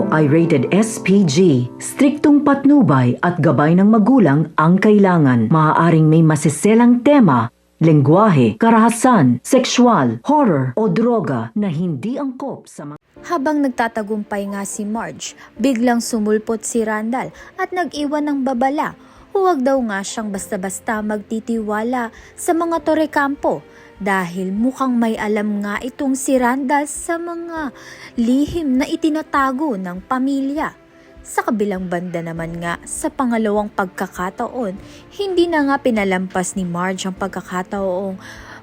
ito ay rated SPG. Striktong patnubay at gabay ng magulang ang kailangan. Maaaring may masiselang tema, lengguwahe, karahasan, sexual, horror o droga na hindi angkop sa mga... Habang nagtatagumpay nga si Marge, biglang sumulpot si Randall at nag-iwan ng babala. Huwag daw nga siyang basta-basta magtitiwala sa mga tore-kampo dahil mukhang may alam nga itong si Randall sa mga lihim na itinatago ng pamilya. Sa kabilang banda naman nga, sa pangalawang pagkakataon, hindi na nga pinalampas ni Marge ang pagkakataong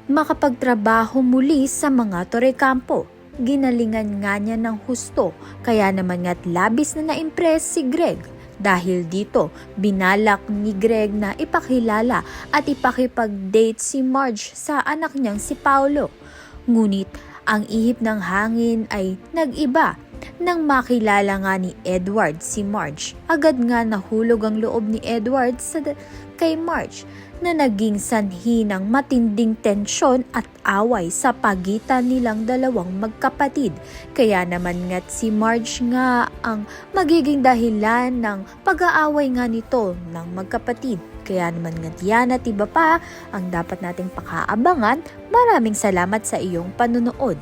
makapagtrabaho muli sa mga tore-kampo. Ginalingan nga niya ng husto, kaya naman nga't labis na na-impress si Greg. Dahil dito, binalak ni Greg na ipakilala at ipakipag-date si Marge sa anak niyang si Paolo. Ngunit ang ihip ng hangin ay nag-iba. Nang makilala nga ni Edward si Marge, agad nga nahulog ang loob ni Edward kay Marge na naging sanhi ng matinding tensyon at away sa pagitan nilang dalawang magkapatid. Kaya naman nga't si Marge nga ang magiging dahilan ng pag-aaway nga nito ng magkapatid. Kaya naman nga't yan at iba pa ang dapat nating pakaabangan. Maraming salamat sa iyong panunood.